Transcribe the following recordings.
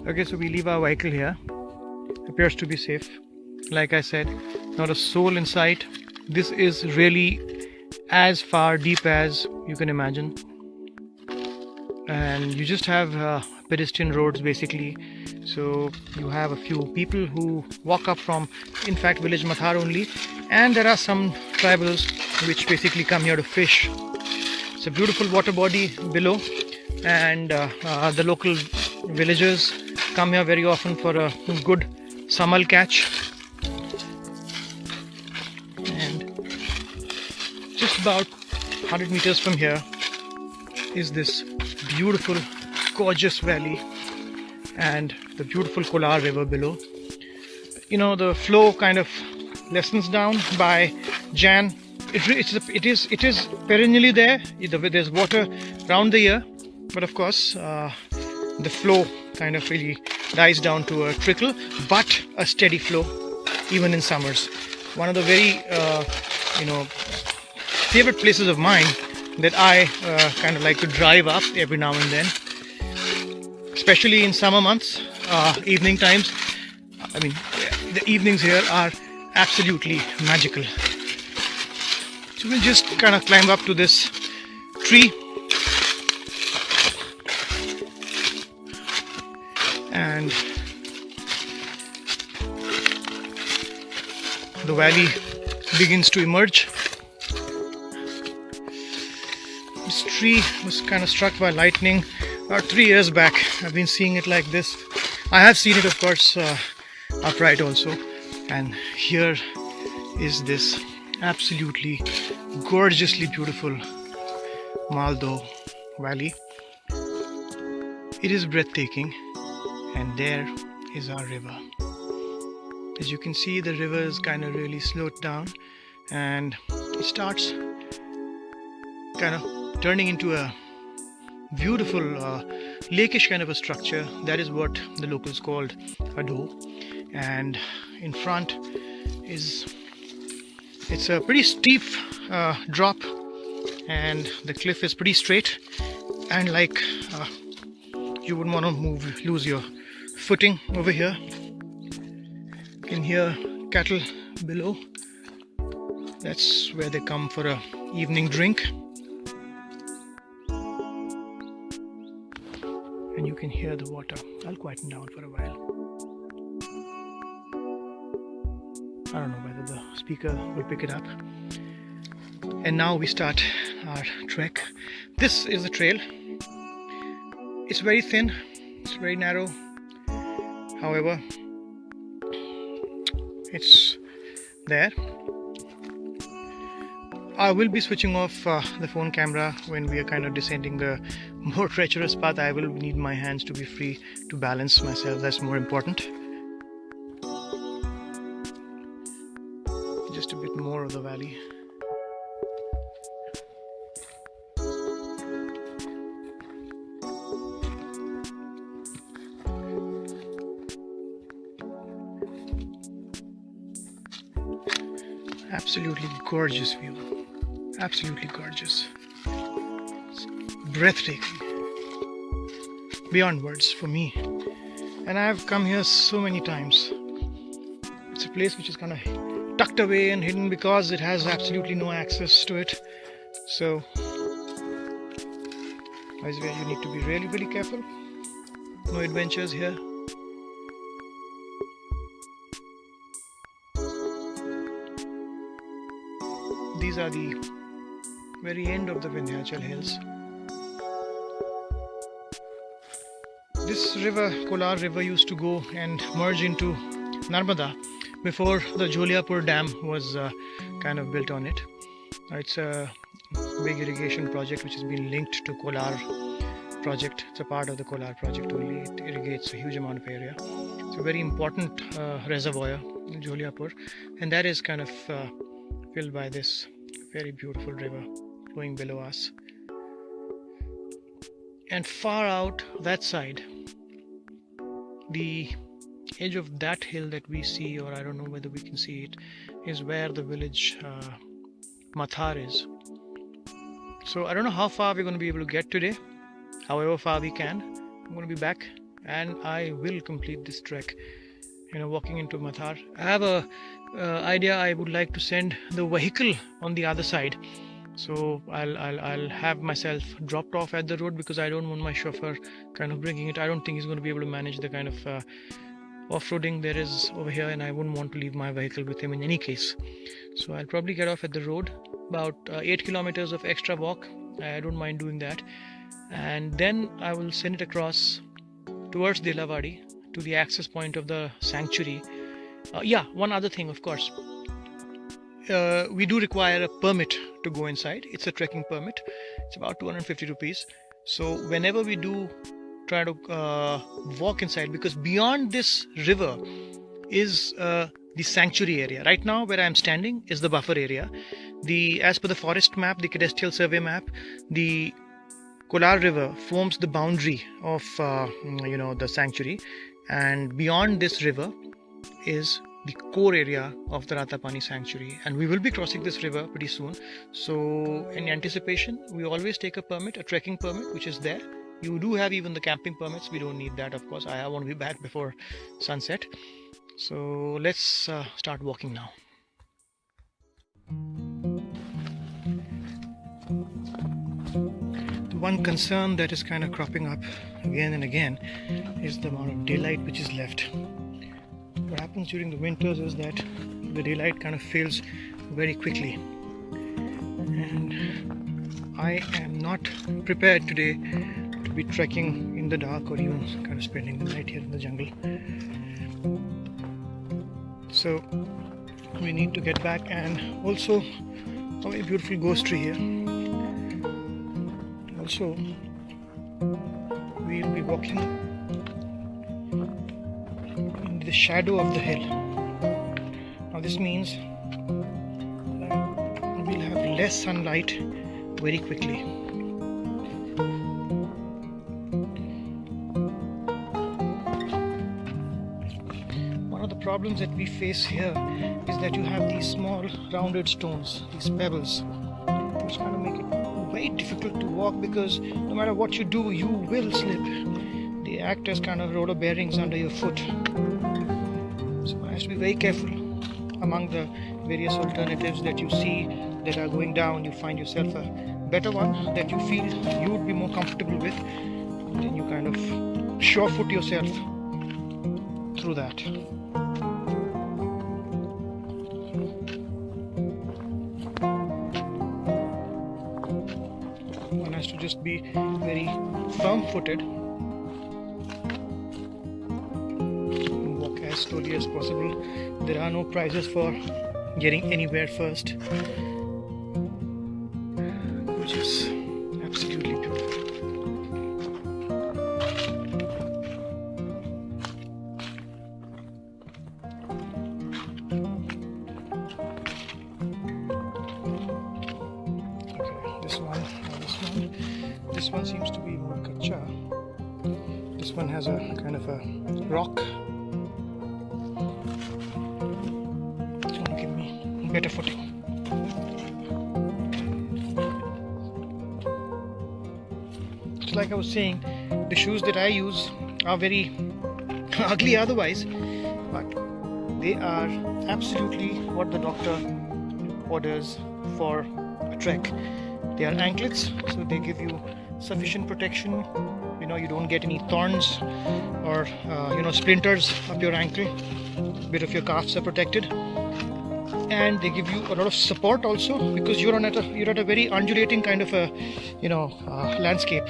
Okay, so we leave our vehicle here. Appears to be safe. Like I said, not a soul in sight. This is really as far deep as you can imagine, and you just have pedestrian roads basically. So you have a few people who walk up from, in fact, village Mathar only, and there are some tribals which basically come here to fish. It's a beautiful water body below, and the local villagers come here very often for a good samal catch. And just about 100 meters from here is this beautiful, gorgeous valley and the beautiful Kolar river below. You know, the flow kind of lessens down by Jan. It is perennially there. There's water around the year, but of course the flow kind of really dies down to a trickle, but a steady flow even in summers. One of the very favorite places of mine that I kind of like to drive up every now and then, especially in summer months, evening times. I mean, the evenings here are absolutely magical. So we'll just kind of climb up to this tree, and the valley begins to emerge. This tree was kind of struck by lightning about 3 years back. I've been seeing it like this. I have seen it, of course, upright also. And here is this absolutely gorgeously beautiful MalDoh Valley. It is breathtaking, and there is our river. As you can see, the river is kind of really slowed down, and it starts kind of turning into a beautiful lakeish kind of a structure. That is what the locals called a doh. And in front it's a pretty steep drop, and the cliff is pretty straight, and like you wouldn't want to lose your footing over here. You can hear cattle below. That's where they come for a evening drink. And you can hear the water. I'll quieten down for a while. I don't know whether the speaker will pick it up. And now we start our trek. This is the trail. It's very thin, it's very narrow. However, it's there. I will be switching off the phone camera when we are kind of descending the more treacherous path. I will need my hands to be free to balance myself. That's more important. Just a bit more of the valley. Absolutely gorgeous view. Absolutely gorgeous. It's breathtaking. Beyond words for me. And I've come here so many times. It's a place which is kind of tucked away and hidden because it has absolutely no access to it. So that's where you need to be really, really careful. No adventures here. These are the very end of the Vindhyachal hills. This river, Kolar river, used to go and merge into Narmada before the Joliapur Dam was kind of built on it. It's a big irrigation project which has been linked to Kolar project. It's a part of the Kolar project only. It irrigates a huge amount of area. It's a very important reservoir in Joliapur, and that is kind of filled by this very beautiful river flowing below us. And far out that side, the edge of that hill that we see, or I don't know whether we can see it, is where the village Mathar is. So I don't know how far we're going to be able to get today. However far we can. I'm going to be back and I will complete this trek. Walking into Mathar. I have a idea. I would like to send the vehicle on the other side, so I'll have myself dropped off at the road, because I don't want my chauffeur kind of bringing it. I don't think he's going to be able to manage the kind of off-roading there is over here, and I wouldn't want to leave my vehicle with him in any case. So I'll probably get off at the road, about 8 kilometers of extra walk. I don't mind doing that, and then I will send it across towards Delavadi, to the access point of the sanctuary. One other thing, of course, we do require a permit to go inside. It's a trekking permit. It's about 250 rupees. So whenever we do try to walk inside, because beyond this river is the sanctuary area. Right now where I'm standing is the buffer area. As per the forest map, the cadastral survey map, the Kolar River forms the boundary of the sanctuary, and beyond this river is the core area of the Ratapani sanctuary, and we will be crossing this river pretty soon. So in anticipation, we always take a permit, a trekking permit, which is there. You do have even the camping permits. We don't need that, of course. I want to be back before sunset. So let's start walking now. One concern that is kind of cropping up again and again is the amount of daylight which is left. What happens during the winters is that the daylight kind of fails very quickly, and I am not prepared today to be trekking in the dark, or even kind of spending the night here in the jungle. So we need to get back, and also a very beautiful ghost tree here. Also, we'll be walking in the shadow of the hill. Now this means that we'll have less sunlight very quickly. One of the problems that we face here is that you have these small rounded stones, these pebbles, which kind of make it very difficult to walk, because no matter what you do, you will slip. They act as kind of roller bearings under your foot. So one has to be very careful. Among the various alternatives that you see that are going down, you find yourself a better one that you feel you would be more comfortable with. Then you kind of sure-foot yourself through that. One has to just be very firm-footed and walk as slowly as possible. There are no prizes for getting anywhere first, which is absolutely beautiful. This one seems to be more kacha. This one has a kind of a rock. It's going to give me better footing. Just like I was saying, the shoes that I use are very ugly otherwise, but they are absolutely what the doctor orders for a trek. They are anklets, so they give you sufficient protection. You don't get any thorns or splinters up your ankle. A bit of your calves are protected, and they give you a lot of support also, because you're at a very undulating kind of a landscape.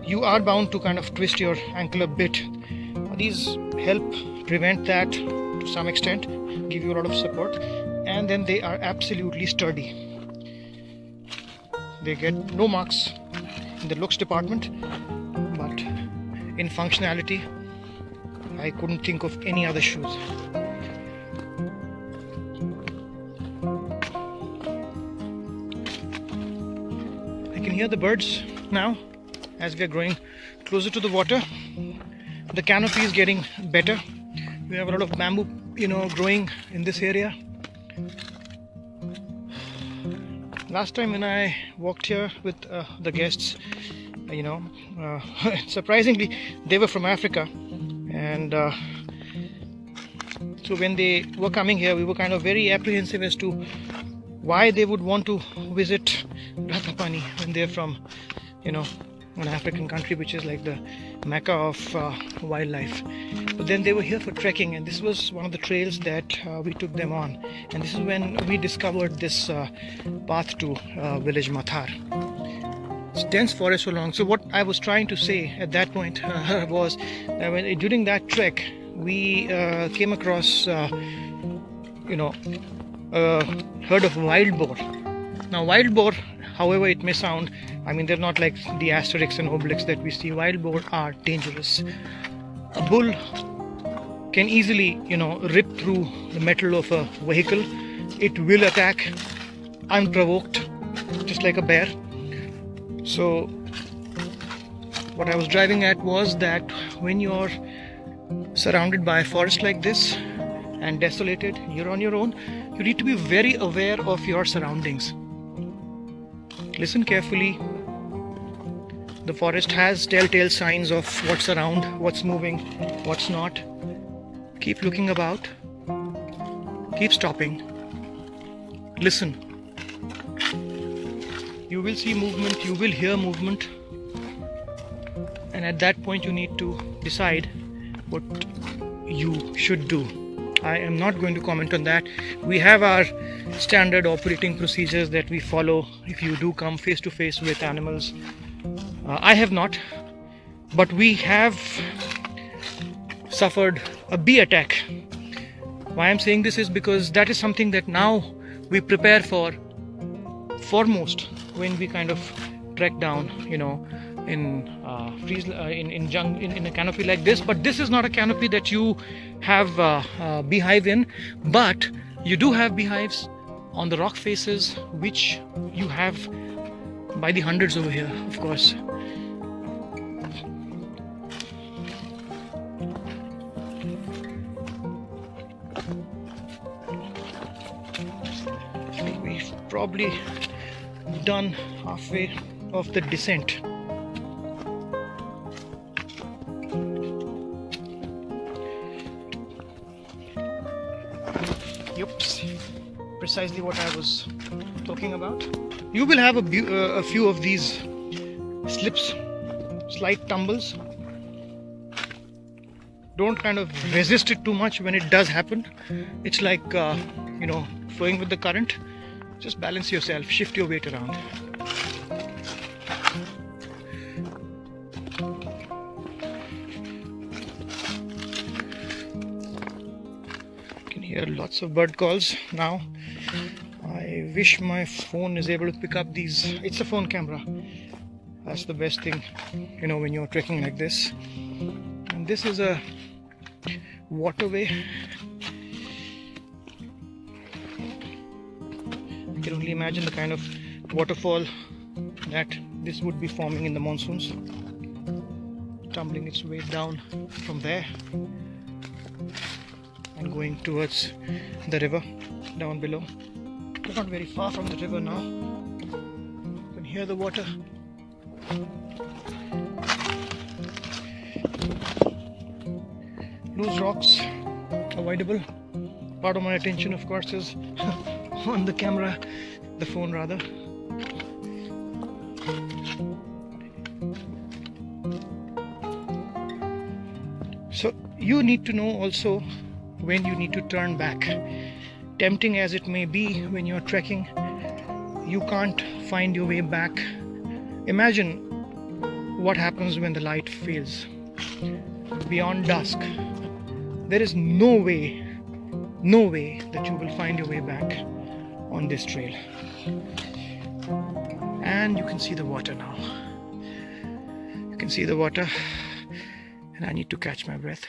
You are bound to kind of twist your ankle a bit. These help prevent that to some extent, give you a lot of support, and then they are absolutely sturdy. They get no marks in the looks department, but in functionality, I couldn't think of any other shoes. I can hear the birds now as we are growing closer to the water. The canopy is getting better. We have a lot of bamboo, growing in this area. Last time when I walked here with the guests, surprisingly, they were from Africa. And so when they were coming here, we were kind of very apprehensive as to why they would want to visit Ratapani when they're from, you know, an African country which is like the mecca of wildlife. But then they were here for trekking, and this was one of the trails that we took them on. And this is when we discovered this path to village Mathar. It's dense forest so long. So what I was trying to say at that point was that during that trek we came across a herd of wild boar. Now wild boar, however it may sound, I mean, they're not like the Asterix and Obelix that we see. Wild boar are dangerous. A bull can easily, rip through the metal of a vehicle. It will attack unprovoked, just like a bear. So what I was driving at was that when you're surrounded by a forest like this and desolated, you're on your own, you need to be very aware of your surroundings. Listen carefully. The forest has telltale signs of what's around, what's moving, what's not. Keep looking about. Keep stopping. Listen. You will see movement, you will hear movement. And at that point you need to decide what you should do. I am not going to comment on that. We have our standard operating procedures that we follow if you do come face to face with animals. I have not, but we have suffered a bee attack. Why I'm saying this is because that is something that now we prepare for foremost when we kind of trek down, in a canopy like this. But this is not a canopy that you have a beehive in, but you do have beehives on the rock faces, which you have by the hundreds over here, of course. We've probably done halfway of the descent. Oops, precisely what I was talking about. You will have a few of these slips, slight tumbles. Don't kind of resist it too much when it does happen. It's like flowing with the current. Just balance yourself, shift your weight around. You can hear lots of bird calls now. I wish my phone is able to pick up these. It's a phone camera. That's the best thing, when you're trekking like this. And this is a waterway. I can only imagine the kind of waterfall that this would be forming in the monsoons, tumbling its way down from there and going towards the river down below. We're not very far from the river now. You can hear the water. Loose rocks, avoidable. Part of my attention, of course, is on the camera, the phone rather. So you need to know also when you need to turn back. Tempting as it may be when you're trekking, you can't find your way back. Imagine what happens when the light fails. Beyond dusk, there is no way that you will find your way back on this trail. And you can see the water now. You can see the water, and I need to catch my breath.